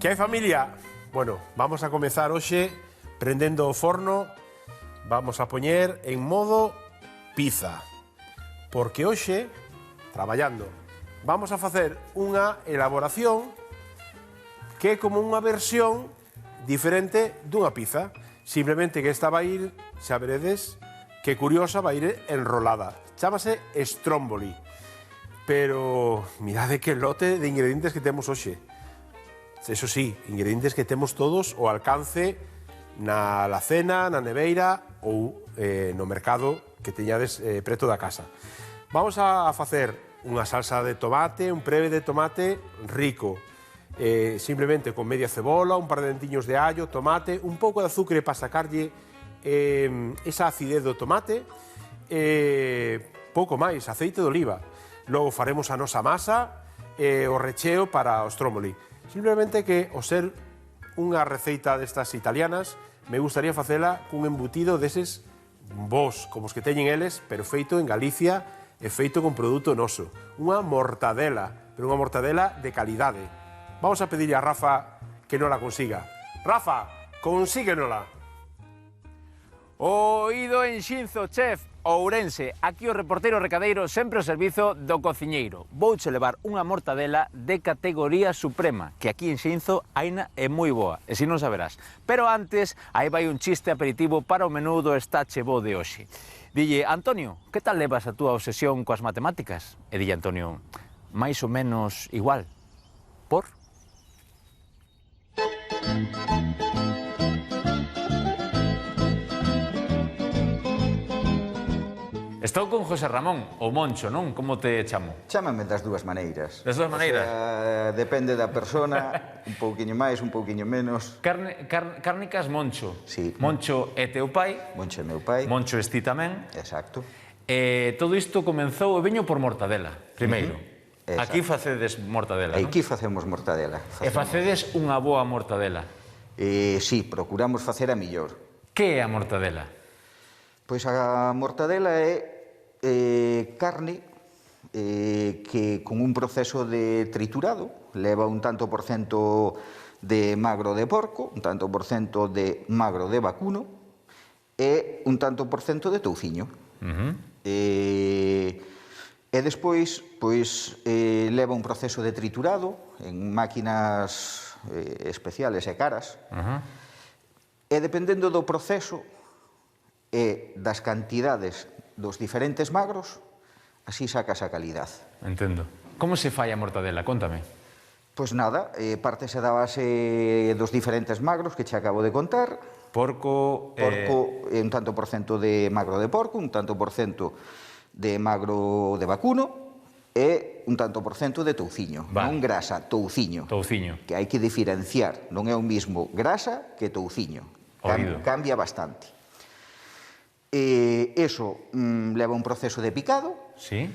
Que hai familia? Bueno, vamos a comezar hoxe prendendo o forno. Vamos a poñer en modo pizza. Porque hoxe, traballando, vamos a facer unha elaboración que é como unha versión diferente dunha pizza. Simplemente que esta vai ir, xa veredes, que curiosa, vai ir enrolada. Chámase stromboli. Pero mirade que lote de ingredientes que temos hoxe. Eso sí, ingredientes que temos todos ao alcance na alacena, na neveira ou no mercado que teñades preto da casa. Vamos a facer unha salsa de tomate, un preve de tomate rico. Simplemente con media cebola, un par de dentiños de allo, tomate, un pouco de azucre para sacarlle esa acidez do tomate, pouco máis, aceite de oliva. Logo faremos a nosa masa, o recheo para o stromboli. Simplemente que, ao ser unha receita destas italianas, me gustaría facela cun embutido deses bons, como os que teñen eles, pero feito en Galicia e feito con produto noso. Unha mortadela, pero unha mortadela de calidade. Vamos a pedirle a Rafa que non la consiga. Rafa, consíguenola. Oído en Xinzo, chef, Ourense. Aquí o reportero Recadeiro sempre ao servizo do cociñeiro. Vouche levar unha mortadela de categoría suprema, que aquí en Xinzo aina é moi boa, e si non saberás. Pero antes, aí vai un chiste aperitivo para o menú do Estache Bo de hoxe. Dille, Antonio, que tal levas a túa obsesión coas matemáticas? E dille, Antonio, máis ou menos igual. Por? Estou con José Ramón, o Moncho, non? Como te chamo? Chámame das dúas maneiras. Das dúas maneiras? Depende da persona, un pouquiño máis, un pouquiño menos. Cárnicas Moncho. Sí. Moncho é teu pai. Moncho é meu pai. Moncho es ti tamén. Exacto. Todo isto comenzou, e veño por mortadela, primeiro. Aquí Exacto. facedes mortadela, non? Aquí facemos mortadela. E facedes unha boa mortadela. Sí, procuramos facer a millor. Que é a mortadela? Pois a mortadela é carne que con un proceso de triturado leva un tanto por cento de magro de porco, un tanto por cento de magro de vacuno e un tanto por cento de touciño. E despois pois leva un proceso de triturado en máquinas especiales e caras. E dependendo do proceso e das cantidades dos diferentes magros, así sacas a calidad. Entendo. Como se fai a mortadela? Contame. Pois nada, partese da base dos diferentes magros que che acabo de contar. Porco... Un tanto por cento de magro de porco, un tanto por cento de magro de vacuno e un tanto por cento de touciño. Vale. Non grasa, touciño. Touciño. Que hai que diferenciar. Non é o mismo grasa que touciño. Oído. Cambia bastante. Eso leva un proceso de picado. Sí.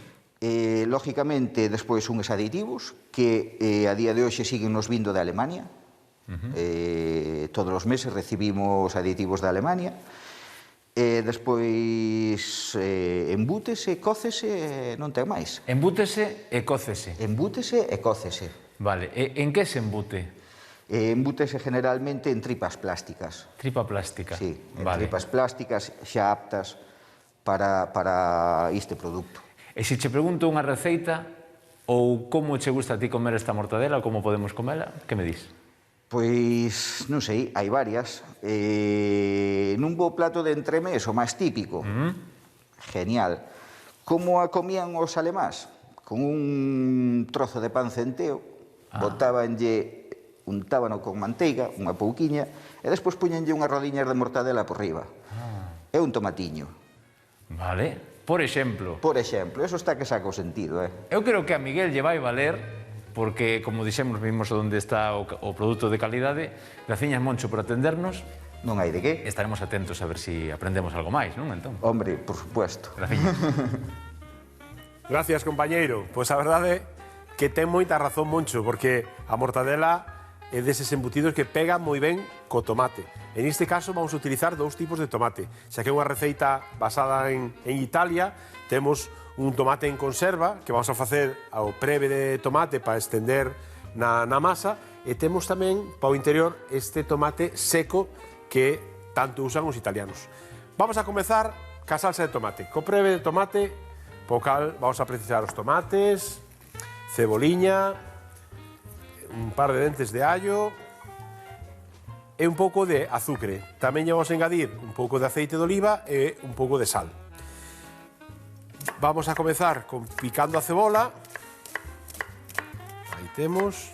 Lógicamente, despois unhos aditivos que a día de hoxe siguen nos vindo de Alemania. Todos os meses recibimos aditivos de Alemania. Despois embútese, cócese, non ten máis. Embútese e cócese. Embútese e cócese. Vale. E en que se embute? Embútese generalmente en tripas plásticas. Tripa plástica. Sí, en vale. tripas plásticas xa aptas para este produto. E se che pregunto unha receita ou como che gusta a ti comer esta mortadela ou como podemos comela, que me dis? Pois, non sei, hai varias. Nun bo plato de entremés, o máis típico. Genial. Como a comían os alemáns? Con un trozo de pan centeo, botábanlle un tábano con manteiga, unha pouquiña, e despois puñenlle unhas rodiñas de mortadela por riba. E un tomatiño. Vale. Por exemplo. Por exemplo, eso está que saca o sentido, Eu creo que a Miguel lle vai valer, porque, como dixemos, vimos onde está o produto de calidade. Graciñas, Moncho, por atendernos. Non hai de que. Estaremos atentos a ver se aprendemos algo máis, non, entón? Hombre, por supuesto. Graciñas. Gracias, compañeiro. Pois a verdade que ten moita razón, Moncho, porque a mortadela é deses embutidos que pega moi ben co tomate. En este caso vamos a utilizar dous tipos de tomate. Xa que é unha receita basada en Italia, temos un tomate en conserva, que vamos a facer ao preve de tomate para estender na masa, E temos tamén, para o interior, este tomate seco que tanto usan os italianos. Vamos a comezar ca salsa de tomate. Co preve de tomate, po cal vamos a precisar os tomates, ceboliña, un par de dentes de allo e un pouco de azucre. Tamén lle vamos a engadir un pouco de aceite de oliva e un pouco de sal. Vamos a comezar con picando a cebola. Aí temos.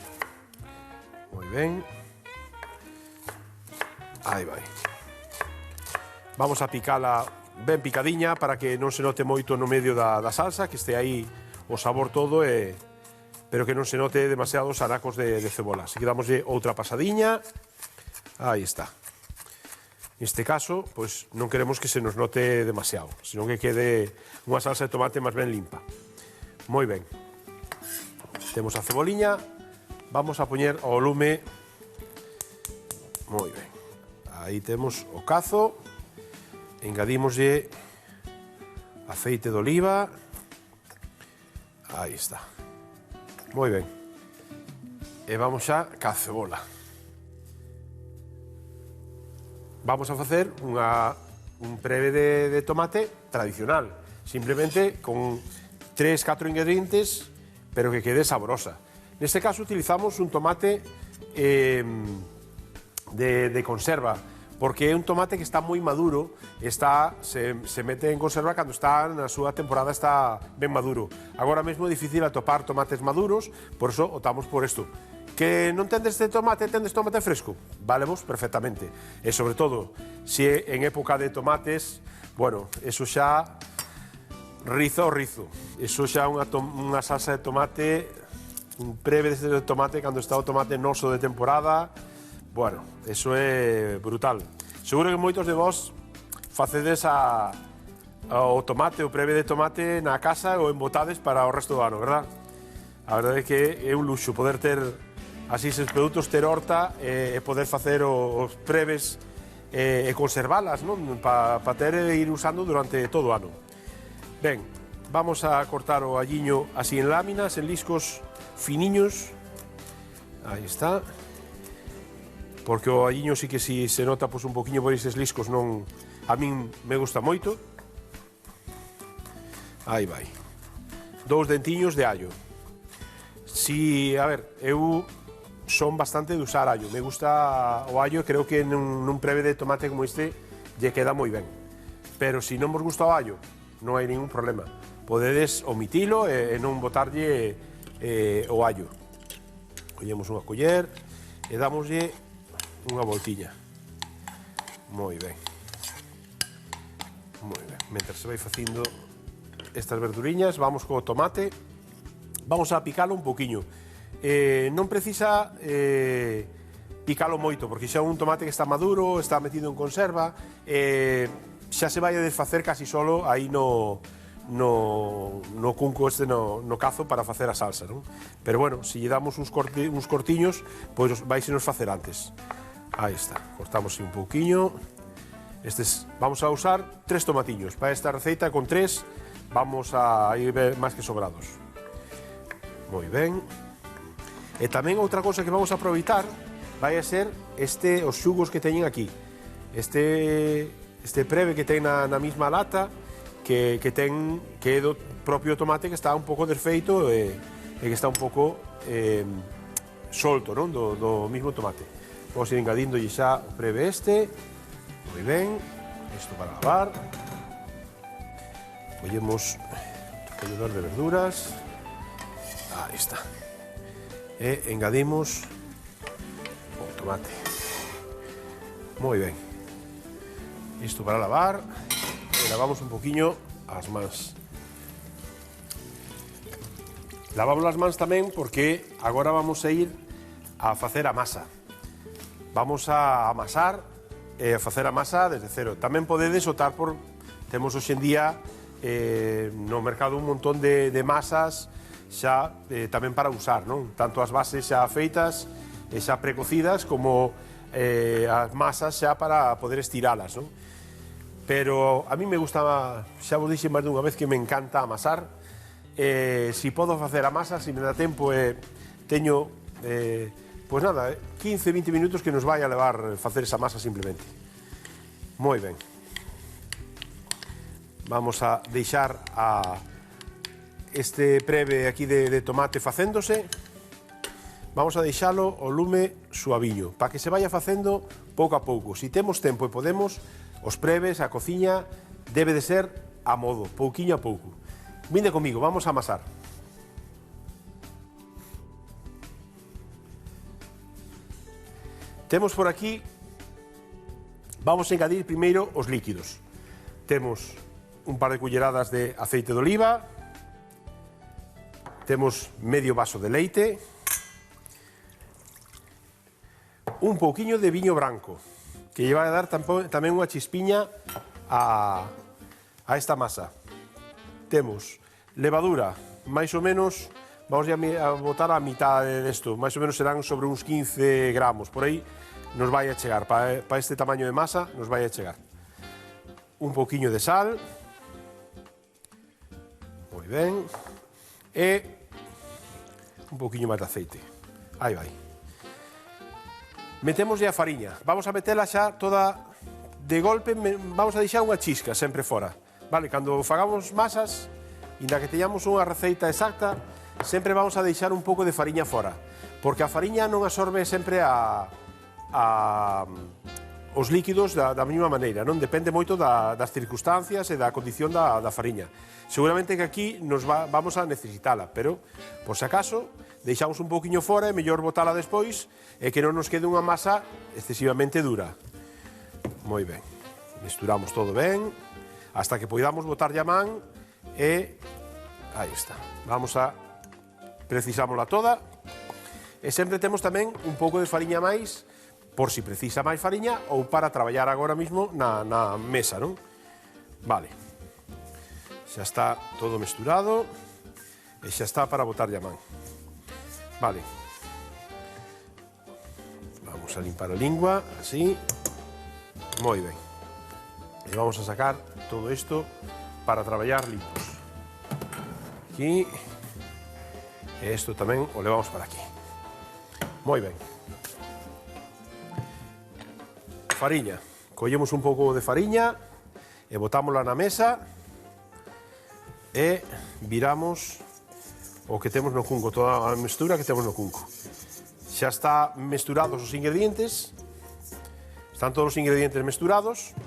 Moi ben. Aí vai. Vamos a picala ben picadiña para que non se note moito no medio da salsa, que este aí o sabor todo, pero que non se note demasiado os aracos de cebola. Así que damoslle outra pasadiña. Aí está. Neste caso, pois non queremos que se nos note demasiado, senón que quede unha salsa de tomate máis ben limpa. Moi ben. Temos a ceboliña. Vamos a poñer ao lume. Moi ben. Aí temos o cazo. Engadímoslle aceite de oliva. Aí está. Moi ben. E vamos xa ca cebola. Vamos a facer un preve de tomate tradicional. Simplemente con 3-4 ingredientes, pero que quede saborosa. Neste caso utilizamos un tomate de conserva, porque é un tomate que está moi maduro, se mete en conserva cando está na súa temporada, está ben maduro. Agora mesmo é difícil atopar tomates maduros, por eso optamos por isto. Que non tendes este tomate, tendes tomate fresco? Valemos perfectamente. E sobre todo, se en época de tomates, bueno, eso xa rizo o rizo. Eso xa unha salsa de tomate, un preve de tomate cando está o tomate noso de temporada. Bueno, eso é brutal. Seguro que moitos de vós facedes o tomate, o preve de tomate na casa ou embotades para o resto do ano, verdad? A verdade é que é un luxo poder ter así eses produtos, ter horta e poder facer os preves e conservalas, non? Para ir usando durante todo o ano. Ben, vamos a cortar o alliño así en láminas, en liscos finiños. Aí está. Porque o alliño sí que si se nota un poquinho por eses liscos, non, a min me gusta moito. Aí vai. 2 dentiños de allo. Si, a ver, eu son bastante de usar allo. Me gusta o allo e creo que nun preve de tomate como este lle queda moi ben. Pero se non vos gusta o allo, non hai ningún problema. Podedes omitilo e non botarlle o allo. Collemos unha coller e damoslle unha voltiña. Moi ben. Moi ben. Mentre se vai facindo estas verduriñas, vamos co tomate. Vamos a picalo un poquinho. Non precisa picalo moito, porque xa é un tomate que está maduro, está metido en conserva, xa se vai a desfacer casi solo aí no cunco este, no cazo para facer a salsa, non? Pero bueno, se lle damos uns cortiños, pois vai se nos facer antes. Aí está, cortamos un pouquiño. Vamos a usar 3 tomatiños. Para esta receita con 3 vamos a ir máis que sobrados. Moi ben. E tamén outra cousa que vamos a aproveitar vai a ser os xugos que teñen aquí. Este preve que ten na mesma lata, que é do propio tomate, que está un pouco desfeito e que está un pouco solto, non? Do mesmo tomate. Vamos ir engadíndolle xa o preve este. Moi ben. Isto para lavar. Collemos o colledor de verduras. Aí está. E engadimos o tomate. Moi ben. Isto para lavar. E lavamos un poquinho as mans. Lavamos as mans tamén porque agora vamos a ir a facer a masa. Vamos a amasar e a facer a masa desde cero. Tamén podedes optar por... Temos hoxe en día no mercado un montón de masas xa tamén para usar, non? Tanto as bases xa feitas e xa precocidas como as masas xa para poder estiralas, non? Pero a mí me gusta, xa vos dixen máis dunha vez que me encanta amasar. Si podo facer a masa, se me dá tempo, teño Pois nada, 15, 20 minutos que nos vai a levar facer esa masa simplemente. Moi ben. Vamos a deixar este preve aquí de tomate facéndose. Vamos a deixalo ao lume suaviño, para que se vaya facendo pouco a pouco. Si temos tempo e podemos, os preves, a cociña, debe de ser a modo, pouquiño a pouco. Vinde comigo, vamos a amasar. Temos por aquí, vamos a engadir primeiro os líquidos. Temos un par de culleradas de aceite de oliva, temos medio vaso de leite, un pouquiño de viño branco, que lle vai a dar tamén unha chispiña a esta masa. Temos levadura, máis ou menos, vamos a botar a mitad desto, máis ou menos serán sobre uns 15 gramos, por aí nos vai a chegar, para este tamaño de masa nos vai a chegar. Un pouquiño de sal, moi ben, e un pouquiño máis de aceite, aí vai. Metemos a fariña, vamos a metela xa toda de golpe, vamos a deixar unha chisca sempre fora, vale? Cando fagamos masas, inda que teñamos unha receita exacta, sempre vamos a deixar un pouco de fariña fora, porque a fariña non absorbe sempre os líquidos da mesma maneira, non? Depende moito das circunstancias e da condición da fariña. Seguramente que aquí vamos a necesitala, pero, por se acaso, deixamos un pouquiño fora, é mellor botala despois e que non nos quede unha masa excesivamente dura. Moi ben. Mesturamos todo ben, hasta que poidamos botar a man e... aí está. Precisámola toda. E sempre temos tamén un pouco de fariña máis, por si precisa máis fariña ou para traballar agora mismo na mesa, non? Vale. Xa está todo mesturado e xa está para botar a man. Vale. Vamos a limpar a lingua, así. Moi ben. E vamos a sacar todo isto para traballar limpos. Aquí. E isto tamén o levamos para aquí. Moi ben. Fariña. Collemos un pouco de fariña e botámola na mesa e viramos o que temos no cunco, toda a mestura que temos no cunco. Xa está mesturados os ingredientes, están todos os ingredientes mesturados,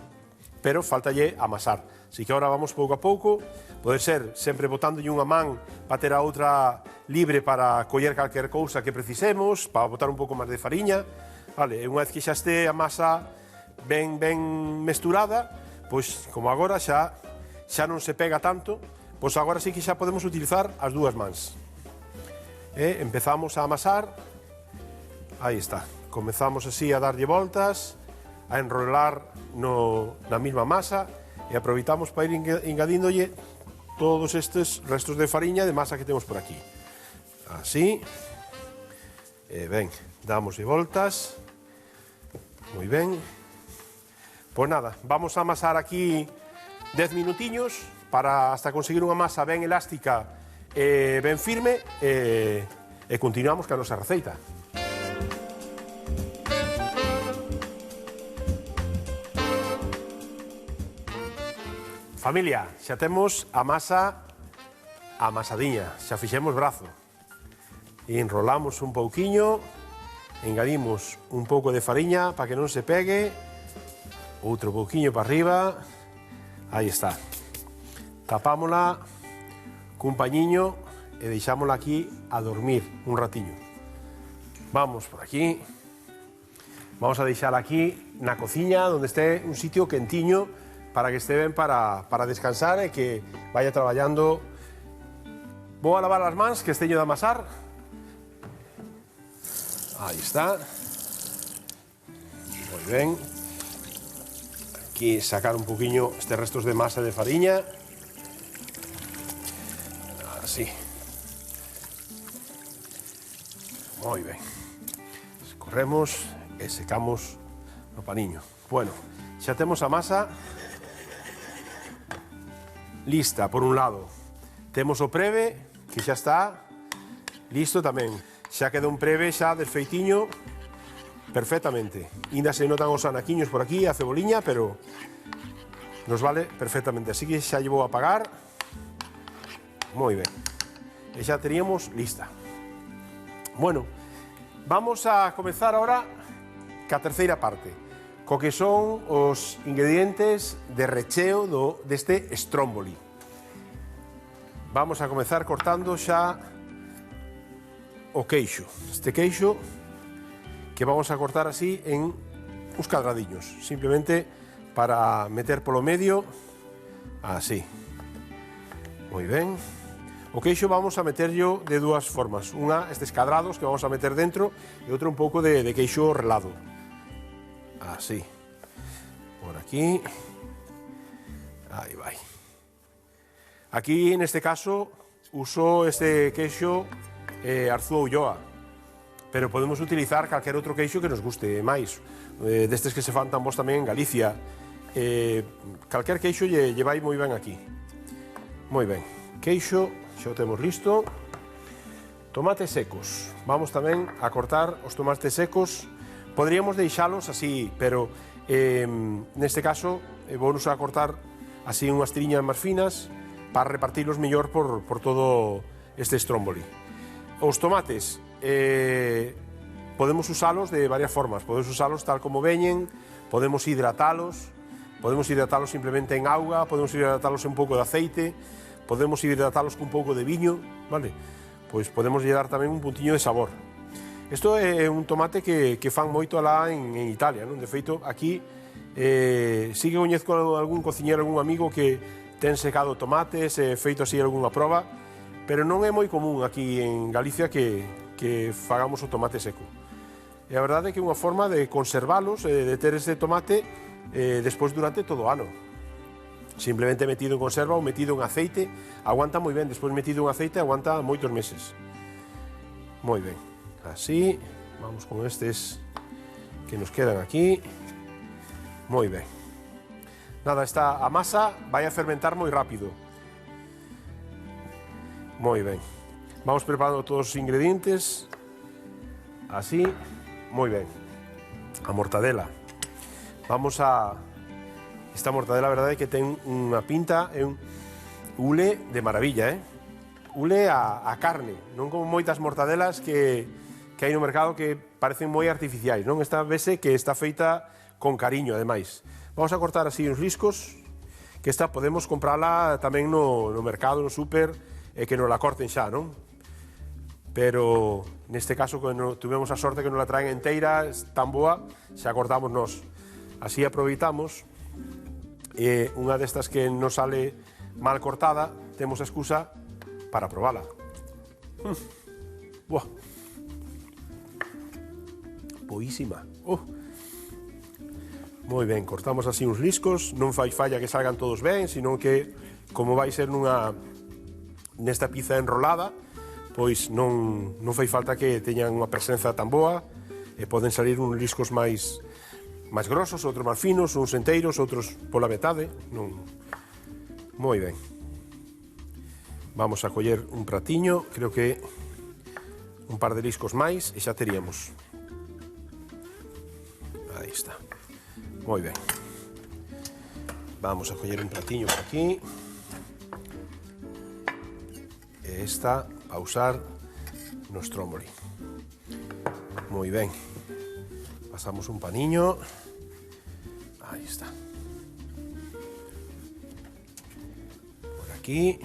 pero faltalle amasar. Así que agora vamos pouco a pouco, pode ser sempre botándolle unha man para ter a outra libre para coller calquer cousa que precisemos, para botar un pouco máis de fariña. Vale, unha vez que xa este a masa ben mesturada, pois como agora xa non se pega tanto, pois agora sí que xa podemos utilizar as dúas mans. E empezamos a amasar, aí está, comezamos así a darlle voltas, a enrolar na mesma masa e aproveitamos para ir engadíndolle todos estes restos de fariña de masa que temos por aquí. Así, e ben, damoslle voltas, moi ben. Pois nada, vamos a amasar aquí 10 minutiños, para hasta conseguir unha masa ben elástica e ben firme e continuamos ca nosa receita. Familia, xa temos a masa amasadiña, xa fixemos brazo. E enrolamos un pouquiño, engadimos un pouco de fariña para que non se pegue, outro pouquiño para arriba, aí está. Tapámola cun pañiño e deixámola aquí a dormir un ratiño. Vamos por aquí. Vamos a deixala aquí na cociña, onde este un sitio quentiño para que este ben para descansar e que vaya traballando. Vou a lavar as mans que esteño de amasar. Aí está. Moi ben. Aquí sacar un poquinho estes restos de masa de fariña. Así. Moi ben. Escorremos e secamos no paniño. Bueno, xa temos a masa lista por un lado. Temos o preve, que xa está listo tamén. xa queda un preve xa desfeitiño perfectamente. Ainda se notan os anaquiños por aquí, a ceboliña, pero nos vale perfectamente. Así que xa lle vou a apagar. Moi ben. E xa teríamos lista. Bueno, vamos a comezar ahora ca terceira parte, co que son os ingredientes de recheo deste stromboli. Vamos a comezar cortando xa o queixo. Este queixo que vamos a cortar así en uns cadradiños, simplemente para meter polo medio, así. Moi ben. O queixo vamos a meterlo de dúas formas. Unha, estes cadrados que vamos a meter dentro, e outra un pouco de queixo relado. Así. Por aquí. Aí vai. Aquí, neste caso, uso este queixo Arzúa Ulloa, pero podemos utilizar calquer outro queixo que nos guste máis, destes que se fan tan bons tamén en Galicia. Calquer queixo lle vai moi ben aquí. Moi ben. Queixo, xa o temos listo. Tomates secos. Vamos tamén a cortar os tomates secos. Podríamos deixalos así, pero neste caso vounos a cortar así unhas tiriñas máis finas para repartirlos mellor por todo este stromboli. Os tomates podemos usalos de varias formas. Podemos usalos tal como veñen, podemos hidratalos simplemente en auga, podemos hidratalos en un pouco de aceite, podemos hidratalos con un pouco de viño, vale? Pois podemos lle dar tamén un puntiño de sabor. Isto é un tomate que fan moito alá en Italia, non? De feito, aquí sí que coñezco algún cociñero, algún amigo que ten secado tomates, feito así algunha proba, pero non é moi común aquí en Galicia que fagamos o tomate seco. E a verdade é que é unha forma de conservalos, de ter este tomate despois durante todo o ano. Simplemente metido en conserva ou metido en aceite, aguanta moi ben. Despois metido en aceite aguanta moitos meses. Moi ben. Así, vamos con estes que nos quedan aquí. Moi ben. Nada, a masa vai a fermentar moi rápido. Moi ben. Vamos preparando todos os ingredientes. Así, moi ben. A mortadela. Vamos a... Esta mortadela, a verdade, que ten unha pinta, é un ule de maravilla, Ule a carne, non como moitas mortadelas que hai no mercado que parecen moi artificiais, non? Esta vese que está feita con cariño, ademais. Vamos a cortar así uns riscos, que esta podemos comprala tamén no mercado, no súper, e que nos la corten xa, non? Pero neste caso, que tuvemos a sorte que nos la traen enteira, tan boa, xa cortamos nós. Así aproveitamos, e unha destas que nos sale mal cortada, temos a excusa para probala. Buah. Boísima. Moi ben, cortamos así uns liscos, non fai falla que salgan todos ben, sino que, como vai ser nesta pizza enrolada, pois non fai falta que teñan unha presenza tan boa, e poden salir uns liscos máis grosos, outros máis finos, uns enteiros, outros pola metade. Moi ben. Vamos a coller un pratiño, creo que un par de liscos máis, e xa teríamos. Aí está. Moi ben. Vamos a coller un pratiño por aquí. E esta a usar no stromboli. Moi ben. Pasamos un paniño. Aí está. Por aquí.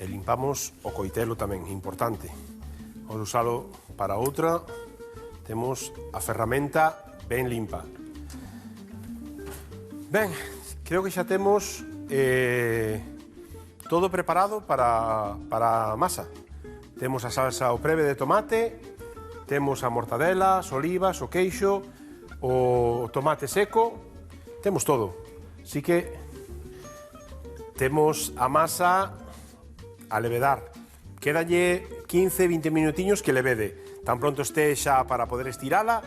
E limpamos o coitelo tamén, importante. Vamos usalo para outra. Temos a ferramenta ben limpa. Ben, creo que xa temos todo preparado para a masa. Temos a salsa ao preve de tomate, temos a mortadela, as olivas, o queixo, o tomate seco, temos todo. Así que temos a masa a levedar. Quédalle 15-20 minutiños que levede. Tan pronto este xa para poder estirala,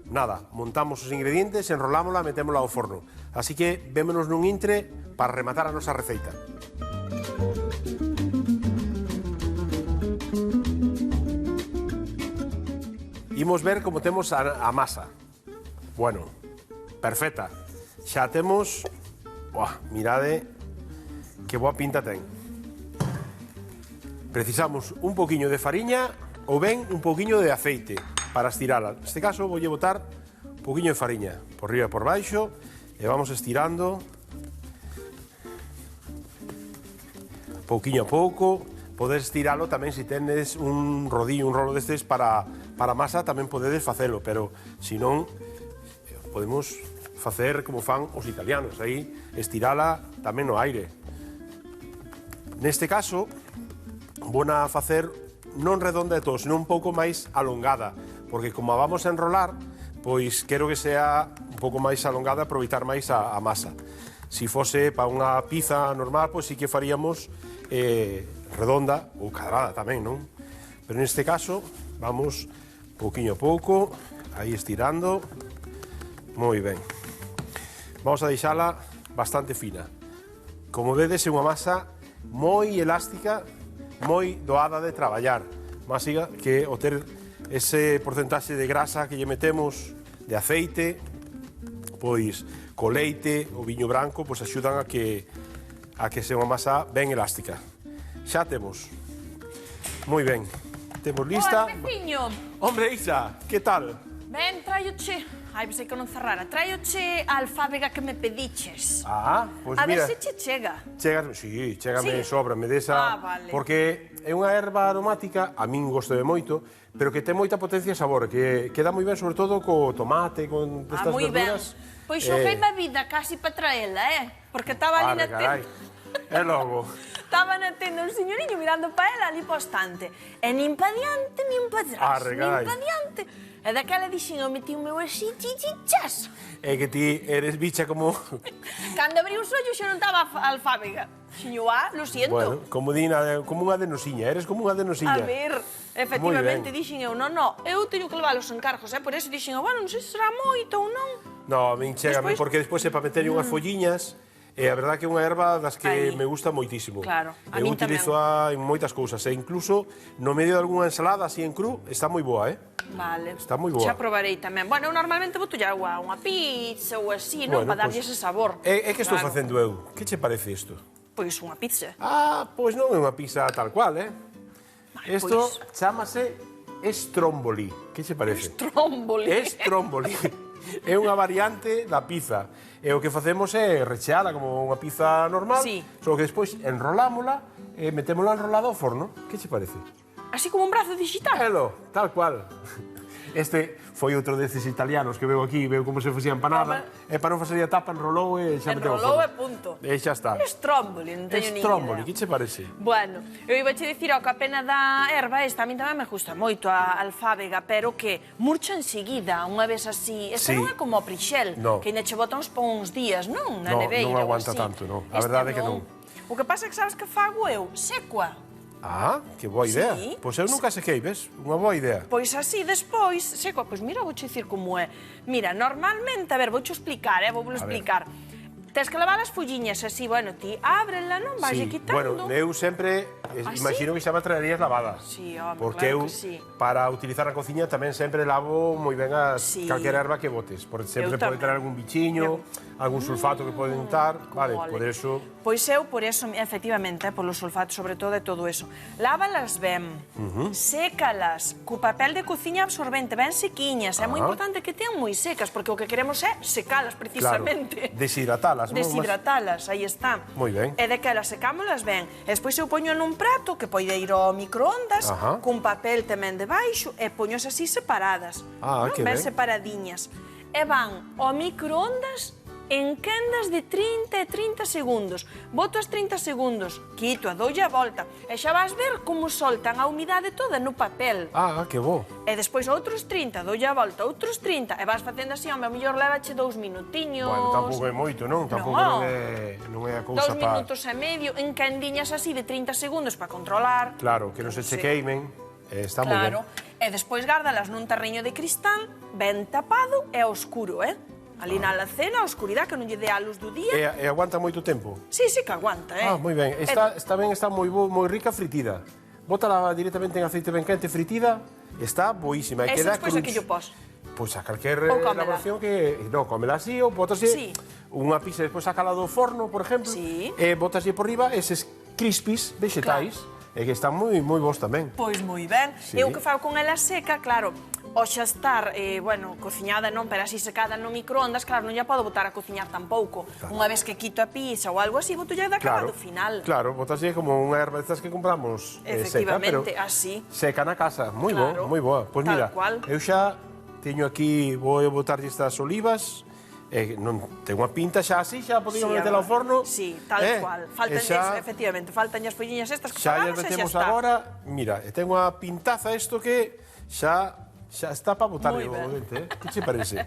nada, montamos os ingredientes, enrolámola, metémola ao forno. Así que vémonos nun intre para rematar a nosa receita. imos ver como temos a masa. Bueno, perfecta. Xa temos... Buah, mirade que boa pinta ten. Precisamos un poquinho de fariña ou ben un poquinho de aceite para estirala. Neste caso, voulle botar un poquinho de fariña por riba e por baixo e vamos estirando pouquiño a pouco. Podes estiralo tamén se tenes un rodillo, un rolo destes para masa, tamén podedes facelo, pero se non, podemos facer como fan os italianos, aí estirala tamén no aire. Neste caso, vona facer non redonda de todo, senón un pouco máis alongada, porque como a vamos a enrolar, pois quero que sea un pouco máis alongada, aproveitar máis a masa. Se fose para unha pizza normal, pois sí que faríamos redonda ou cadrada tamén, non? Pero neste caso, vamos pouquiño a pouco, aí estirando, moi ben. Vamos a deixala bastante fina. Como vedes, é unha masa moi elástica, moi doada de traballar. Máxiga que o ter ese porcentaxe de grasa que lle metemos de aceite, pois co leite, o viño branco, pois axudan a que sea unha masa ben elástica. Xa temos. Moi ben. Temos lista. Oa, Peciño. Hombre, Isa, que tal? Ben, traioche... Ai, pensei que non cerrara. Traioche a alfábega que me pediches. Ah, pois A mira. ver se che chega. Chégame, sí, chégame, Sí? sóbrame desa, vale. porque é unha erva aromática, a min gosto de moito, pero que ten moita potencia e sabor, que queda moi ben, sobre todo, co tomate, con estas moi ben. verduras. Pois xoguei a vida casi para traela, Porque estaba ali na carai. tenda. E logo, Estaba na tenda un señoriño mirando para ela ali para o estante. E nin pa diante, nin pa atrás. Arre, carai. Nin pa diante. E daquela dixen, eu meti o meu así, chichichas. é que ti eres bicha como... Cando abrí os ollos xa non estaba a alfábega. Xeño, lo siento. Bueno, como unha adenosiña, eres como unha A adenosiña. ver, efectivamente, Moi ben. dixen eu, non, eu teño que levar os encargos, por eso dixen eu, bueno, non sei se será moito ou non. No, a min chégame, Despois- porque despois é para meter unhas folliñas, e a verdad que é unha erva das que Aí. me gusta moitísimo. Claro, a Eu min utilizo en moitas cousas, e incluso no medio de algunha ensalada así en cru, está moi boa, Vale. Está moi boa. Xa probarei tamén. Bueno, eu normalmente boto agua, unha pizza ou así, non? Para darlle ese sabor. É que estou Claro. facendo eu. Que che parece isto? Pois unha pizza. Ah, pois non é unha pizza tal cual, Isto pois. chámase stromboli. Que che parece? Stromboli. Stromboli. É unha variante da pizza. E o que facemos é recheala como unha pizza normal, Sí. só que despois enrolámola e metémola enrolada ao forno. Que che parece? Así como un brazo digital. Elo, tal cual. Este foi outro destes italianos que veo aquí, veo como se facía empanada, e para non facer a tapa enrolou e xa meteu ao Enrolou forno. e punto. E xa está. Stromboli, non teño ni Stromboli, idea. que che parece? Bueno, eu iba che dicir, que a pena da erva esta, a mí tamén me gusta moito a alfábega, pero que murcha enseguida, unha vez así. Esta Sí. non é como a prixel, No. que ainda che botan uns uns días, non? Na No, neveira non ou aguanta así. tanto, no. A Esta verdade é que non. O que pasa é que sabes que fago eu? Secua. Ah, que boa idea. Sí. Pois eu nunca sequei, ves? Unha boa idea. Pois así, despois, secua, pois mira, vou che dicir como é. Mira, normalmente, a ver, vou che explicar, vou explicar. Tes que lavar as folliñas así, bueno, ti ábrela, non? Vais quitando. Bueno, eu sempre ¿Ah, imagino que xa me traerías lavadas. Sí, home, porque claro eu, que sí. para utilizar a cociña, tamén sempre lavo moi ben as Sí. calquera erva que botes. Porque sempre Eu pode tamén. traer algún bichiño, algún sulfato que pode untar. Vale, Ole. por eso... Pois eu, por eso, efectivamente, polo sulfato, sobre todo, e todo eso. Lávalas ben, sécalas, co papel de cociña absorbente, ben sequiñas. É moi importante que tean moi secas, porque o que queremos é secalas, precisamente. Claro, deshidratalas, non? Deshidratalas, aí está. Moi ben. E de que elas secámolas ben. E despois eu poño nun prato que pode ir ao microondas, Ajá. cun papel tamén debaixo, e poños así separadas. Ah, non? que Ben ben. separadiñas. E van ao microondas en quendas de 30 e 30 segundos. Boto as 30 segundos, quito, doulle a volta, e xa vas ver como soltan a humidade toda no papel. Ah, que bo. E despois outros 30, doulle a volta, outros 30, e vas facendo así, home, a mellor levache 2 minutiños. Bueno, tampouco é moito, non? Tampouco No. non é a cousa 2 para... minutos e medio en candiñas así de 30 segundos para controlar. Claro, que non se che Sí. queimen. Está moi ben. Claro. E despois gárdalas nun tarriño de cristal, ben tapado e ao oscuro, Ali na alacena, a oscuridade, que non lle dé a luz do día. E aguanta moito tempo? Sí, sí que aguanta, Ah, moi ben. Está ben, está moi rica fritida. Bótala directamente en aceite ben quente fritida Está boísima. Eso despois aquí yo pos. Pois a calquer Ou cómela. elaboración que... Non, cómela así ou botaslle Sí. unha pizza despois sacala do forno, por exemplo, Sí. e botaslle por riba eses crispies vegetais, e que están moi bons tamén. Pois moi ben. Sí. Eu que fago con ela seca, claro, ao xa estar, bueno, cociñada non, pero así secada no microondas, claro, non lla podo botar a cociñar tampouco. Unha vez que quito a pizza ou algo así, boto lla de acabado final. Claro, botaslle como unha erva destas que compramos seca, pero Efectivamente, así. seca na casa. Moi Claro, moi boa. Pois tal mira, cual. eu xa teño aquí, vou botarlle estas olivas, non ten unha pinta xa así, xa podíamos metela ao forno. Sí, tal cual. Faltan, efectivamente, faltan as folliñas estas que xa falamos lle e xa metemos está. agora. Mira, ten unha pintaza isto que xa está para botarle Moi o ben. dente, Que che parece?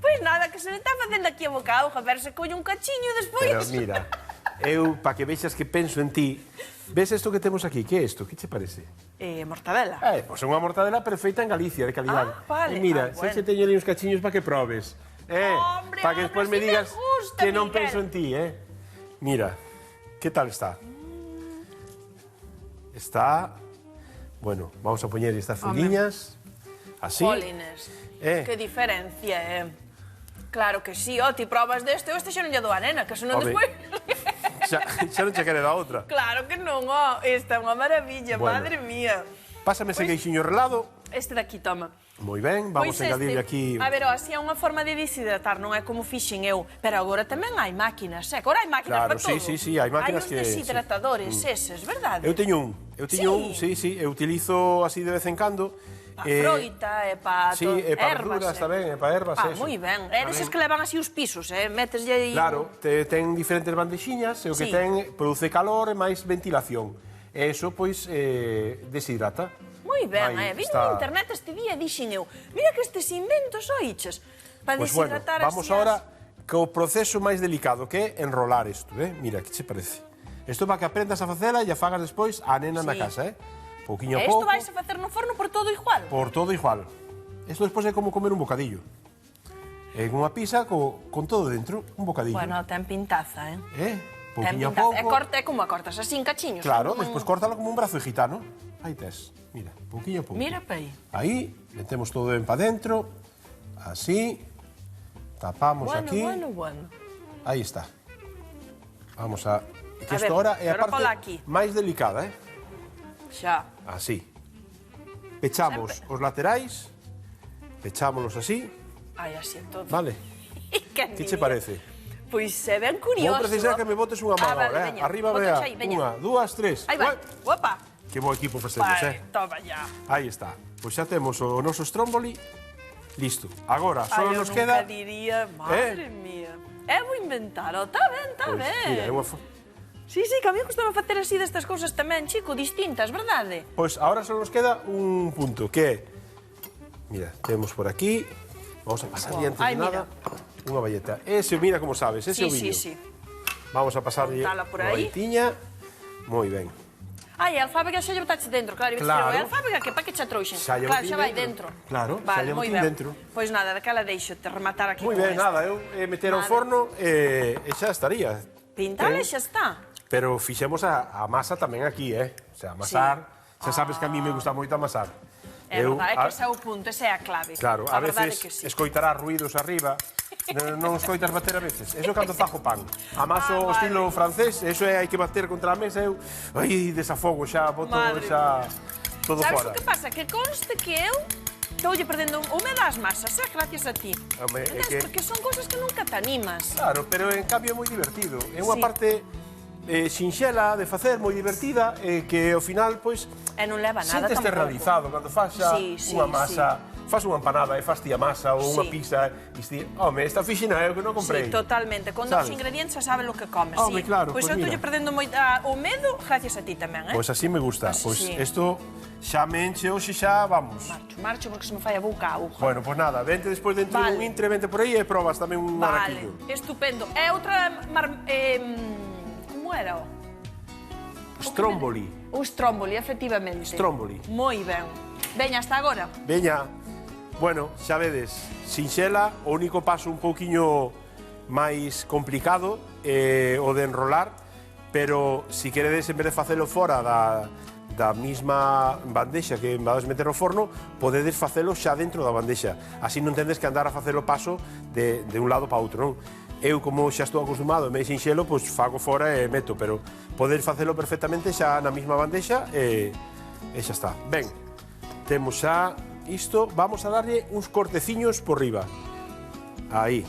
Pois nada, que se me está facendo aquí a boca auja, ver se colle un cachiño despois. Pero mira, eu, para que vexas que penso en ti, ves isto que temos aquí? Que é isto? Que che parece? Mortadela. Pois é unha mortadela perfeita en Galicia, de calidade. Vale. E mira, Bueno. se teño ali uns cachiños para que probes. Hombre, para que despois me sí me digas gusta, que non Miguel. penso en ti, Mira, que tal está? Está... Bueno, vamos a poñer estas folliñas, así. Jolines, que diferencia, Claro que sí, ti probas deste, este xa non lle dou a nena, que senón Home. despois... Xa non che quere da outra. Claro que non, esta é unha maravilla, Bueno. madre mía. Pásame ese queixiño relado. Este daqui, toma. Moi ben, vamos Pois a engadirle aquí... A ver, así é unha forma de deshidratar, non é como fixen eu. Pero agora tamén hai máquinas, agora hai máquinas Claro, para todo. sí, hai máquinas hai que- uns deshidratadores eses, verdade? Eu teño un, sí, eu utilizo así de vez en cando. Pa froita e pa Sí, e para ervas, verduras tamén, e para ervas, eso. moi ben. É deses que levan así os pisos, meteslle aí... Claro, ten diferentes bandexiñas, e o que Sí. ten produce calor e máis ventilación. E eso, pois, deshidrata. Moi ben, Aí vino está. na internet este día e dixen eu, mira que estes inventos oiches, para Pois bueno, deshidratar vamos así ahora co proceso máis delicado, que é enrolar isto, Mira, que che parece? Isto para que aprendas a facela e a fagas despois a nena na Sí. casa, Pouquiño a E isto pouco, vais a facer no forno por todo igual. por todo igual. Isto despois é como comer un bocadillo. En unha pizza con todo dentro, un bocadillo. Bueno, ten pintaza, Ten Ten pouquiño a pintaza. pouco. É como a cortas así en cachiños. Claro, non? despois córtalo como un brazo de gitano. Aí tes, mira, pouquiño a pouco. Mira pa aí. Aí, metemos todo ben para dentro, así, tapamos Bueno, aquí, bueno. aí está. Vamos a... Que A isto ver, ahora é a agora pola parte aquí. máis delicada, Xa. Así. Pechamos os laterais, pechámolos así, Ai, así todo. vale? Que Que che parece? Pois é ben curioso. Vou precisar que me botes unha mão vale, agora, veña. Arriba, Botas vea, aí, veña. unha, dúas, tres. Aí vai. Opa. Que bo equipo facemos, Vai, toma ya. Aí está. Pois xa temos o noso stromboli listo. Agora, só Ai, eu nos nunca queda... diría, madre mía. Eu vou inventar, tá ben, tá Pois, ben. mira, é unha... Sí, que a mí gustame facer así destas cousas tamén, chico, distintas, verdade? Pois agora só nos queda un punto, que é... Mira, temos por aquí... Vamos a pasar antes Ai, de nada unha valleta. Ese, mira como sabes, ese é o Sí, viño. sí. Vamos a pasarlle Untala por unha aí. valletiña. Moi ben. Ai, a alfábega xa lle botaxe dentro, claro. Claro. A alfábega que pa que xa trouxen. Xa lle claro, botín xa vai dentro. dentro. Claro, xa vale, lle moi botín ben. dentro. Pois nada, daquela deixo te rematar aquí Moi con ben, esta. nada, eu meter ao Vale. forno e xa estaría. Pintala Ben. e xa está. Pero fixemos a masa tamén aquí, O sea, amasar, xa sabes que a mí me gusta moito amasar. É verdade, é que ese é o punto, esa é a clave. Claro, a verdade veces que sí. escoitarás ruidos arriba, non escoitas bater a veces. Eso é cando fago pan. Amaso o vale. estilo francés, eso é hai que bater contra a mesa, eu desafogo xa, boto Madre xa todo Sabes fora. o que pasa? Que conste que eu estoulle perdendo o medo ás masas, gracias a ti. Home, é Entendes? que- Porque son cousas que nunca te animas. Claro, pero en cambio é moi divertido. É unha Sí. parte sinxela de facer, moi divertida, que ao final, pois, E non leva nada Senteste tampouco. realizado cando faz xa Sí, sí, unha masa, faz unha empanada e faz ti a masa ou unha Sí. pizza e ti, home, esta fixina é o que non comprei. Sí, totalmente. Con Sabes? dos ingredientes xa sabes o que comes. Home, sí. claro, Pois pois eu estou mira. perdendo o medo gracias a ti tamén, Pois así me gusta. Así, Pois sí. isto xa me enche hoxe xa, vamos. Marcho porque se me fai a boca a aguja. Bueno, pois nada, vente despois dentro Vale. dun intre, vente por aí e probas tamén un Vale, araquillo. estupendo. E outra como era? Stromboli. O stromboli, efectivamente. Stromboli. Moi ben. Veña, hasta agora. Veña. Bueno, xa vedes, sinxela, o único paso un pouquiño máis complicado o de enrolar, pero si queredes, en vez de facelo fora da mesma bandexa que vades meter no forno, podedes facelo xa dentro da bandexa. Así non tendes que andar a facer o paso de un lado para outro, non? Eu, como xa estou acostumado a meio sinxelo, pois fago fora e meto, pero podedes facelo perfectamente xa na mesma bandexa e xa está. Ben, temos xa isto, vamos a darlle uns corteciños por riba. Aí.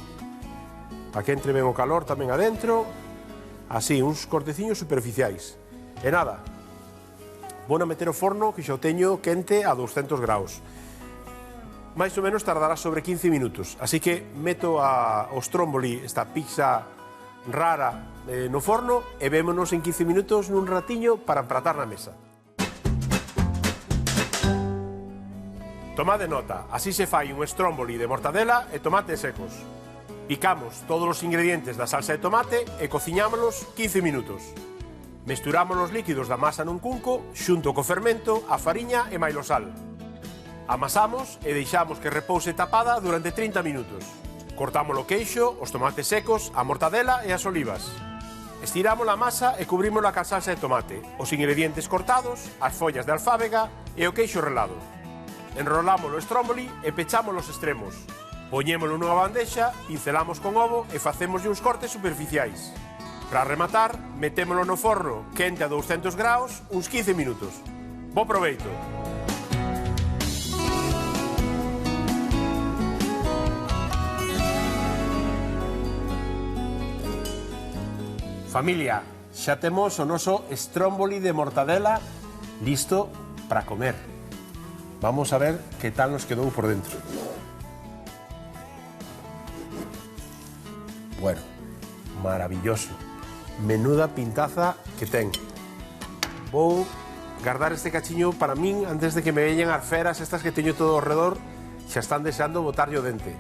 Para que entre ben o calor tamén adentro. Así, uns corteciños superficiais. E nada, vou a meter o forno que xa o teño quente a 200 graus. Mais ou menos tardará sobre 15 minutos. Así que meto o stromboli, esta pizza rara, no forno e vémonos en 15 minutos nun ratiño para empratar na mesa. Tomade nota, así se fai un stromboli de mortadela e tomates secos. Picamos todos os ingredientes da salsa de tomate e cociñámolos 15 minutos. Mesturamos os líquidos da masa nun cunco xunto co fermento, a fariña e mailo sal. Amasamos e deixamos que repouse tapada durante 30 minutos. Cortamos o queixo, os tomates secos, a mortadela e as olivas. Estiramos a masa e cubrímola ca salsa de tomate, os ingredientes cortados, as follas de alfábega e o queixo relado. Enrolamos o stromboli e pechamos os extremos. Poñémolo nunha bandexa, pincelamos con ovo e facemos uns cortes superficiais. Para rematar, metémolo no forno quente a 200 graus uns 15 minutos. Bo proveito! Familia, xa temos o noso stromboli de mortadela listo para comer. Vamos a ver que tal nos quedou por dentro. Bueno, maravilloso. Menuda pintaza que ten. Vou guardar este cachiño para min antes de que me veñan as feras estas que teño todo ao redor, xa están deseando botarlle o dente.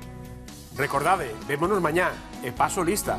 Recordade, vémonos mañá e paso lista.